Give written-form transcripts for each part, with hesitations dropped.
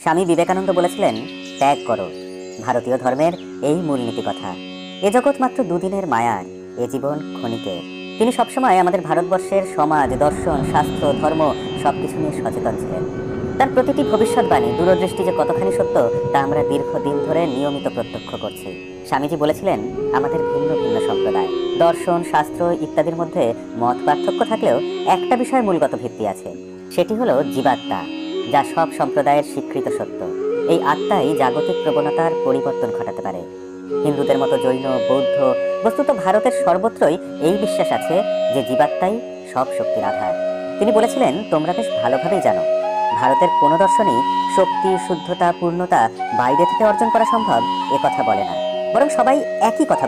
স্বামী বিবেকানন্দ বলেছিলেন, ত্যাগ করো। ভারতীয় ধর্মের এই মূলনীতি কথা। এ জগৎ মাত্র দুদিনের মায়ার, এ জীবন ক্ষণিকের। তিনি সবসময় আমাদের ভারতবর্ষের সমাজ, দর্শন, শাস্ত্র, ধর্ম সবকিছু নিয়ে সচেতন ছিলেন। তার প্রতিটি ভবিষ্যৎবাণী, দূরদৃষ্টি যে কতখানি সত্য তা আমরা দীর্ঘদিন ধরে নিয়মিত প্রত্যক্ষ করছি। স্বামীজি বলেছিলেন, আমাদের ভিন্ন ভিন্ন সম্প্রদায়, দর্শন, শাস্ত্র ইত্যাদির মধ্যে মত পার্থক্য থাকলেও একটা বিষয়ের মূলগত ভিত্তি আছে, সেটি হলো জীবাত্মা, যা সব সম্প্রদায়ের স্বীকৃত সত্য। এই আত্মাই জাগতিক প্রবণতার পরিবর্তন ঘটাতে পারে। হিন্দুদের মতো জৈন, বৌদ্ধ, বস্তুত ভারতের সর্বত্রই এই বিশ্বাস আছে যে জীবাত্মাই সব শক্তির আধার। তিনি বলেছিলেন, তোমরা বেশ ভালোভাবেই জানো, ভারতের কোনো দর্শনই শক্তি, শুদ্ধতা, পূর্ণতা বাইরে থেকে অর্জন করা সম্ভব এ কথা বলে না। বরং সবাই একই কথা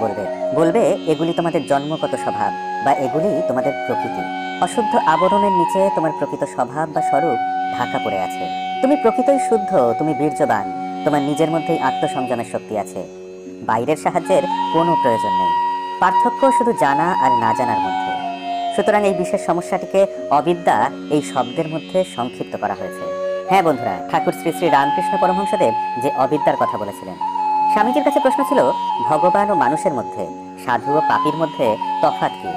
বলবে এগুলি তোমাদের জন্মগত স্বভাব, বা এগুলি তোমাদের প্রকৃতি। অশুদ্ধ আবরণের নিচে তোমার প্রকৃত স্বভাব বা স্বরূপ ঢাকা পড়ে আছে। তুমি প্রকৃতই শুদ্ধ, তুমি বীর্যবান, তোমার নিজের মধ্যেই আত্মসংযমের শক্তি আছে। বাইরের সাহায্যের কোনো প্রয়োজন নেই। পার্থক্য শুধু জানা আর না জানার মধ্যে। সুতরাং এই বিশেষ সমস্যাটিকে অবিদ্যা এই শব্দের মধ্যে সংক্ষিপ্ত করা হয়েছে। হ্যাঁ বন্ধুরা, ঠাকুর শ্রী শ্রী রামকৃষ্ণ পরমহংসদেব যে অবিদ্যার কথা বলেছিলেন। স্বামীজির কাছে প্রশ্ন ছিল, ভগবান ও মানুষের মধ্যে, সাধু ও পাপীর মধ্যে তফাৎ কি?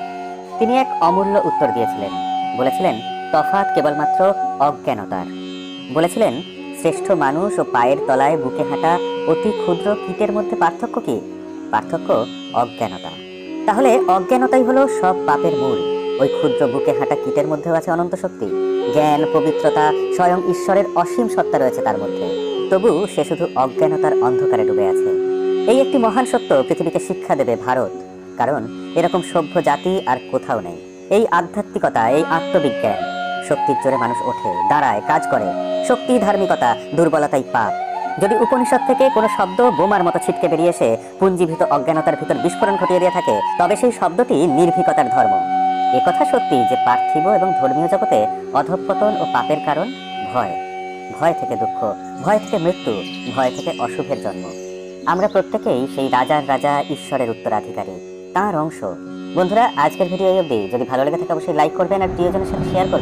তিনি এক অমূল্য উত্তর দিয়েছিলেন। বলেছিলেন, তফাৎ কেবলমাত্র অজ্ঞানতার। বলেছিলেন, শ্রেষ্ঠ মানুষ ও পায়ের তলায় বুকে হাঁটা অতি ক্ষুদ্র কীটের মধ্যে পার্থক্য কি? পার্থক্য অজ্ঞানতা। তাহলে অজ্ঞানতাই হলো সব পাপের মূল। ওই ক্ষুদ্র বুকে হাঁটা কীটের মধ্যেও আছে অনন্ত শক্তি, জ্ঞান, পবিত্রতা, স্বয়ং ঈশ্বরের অসীম সত্তা রয়েছে তার মধ্যে। তবু সে শুধু অজ্ঞানতার অন্ধকারে ডুবে আছে। এই একটি মহান সত্য পৃথিবীকে শিক্ষা দেবে ভারত, কারণ এরকম সভ্য জাতি আর কোথাও নেই। এই আধ্যাত্মিকতা, এই আত্মবিজ্ঞান, শক্তির জোরে মানুষ ওঠে, দাঁড়ায়, কাজ করে। শক্তি ধার্মিকতা, দুর্বলতাই পাপ। যদি উপনিষদ থেকে কোনো শব্দ বোমার মতো ছিটকে বেরিয়ে এসে পুঞ্জীভূত অজ্ঞানতার ভিতর বিস্ফোরণ ঘটিয়ে দিয়ে থাকে, তবে সেই শব্দটি নির্ভীকতার ধর্ম। একথা সত্যি যে পার্থিব এবং ধর্মীয় জগতে অধঃপতন ও পাপের কারণ ভয়। ভয় থেকে দুঃখ, ভয় থেকে মৃত্যু, ভয় থেকে অশুভের জন্ম। আমরা প্রত্যেকেই সেই রাজার রাজা ঈশ্বরের উত্তরাধিকারী, তাঁর অংশ। বন্ধুরা, আজকের ভিডিও এই অবধি। যদি ভালো লেগে থাকে অবশ্যই লাইক করবেন আর প্রিয়জনের সাথে শেয়ার করবেন।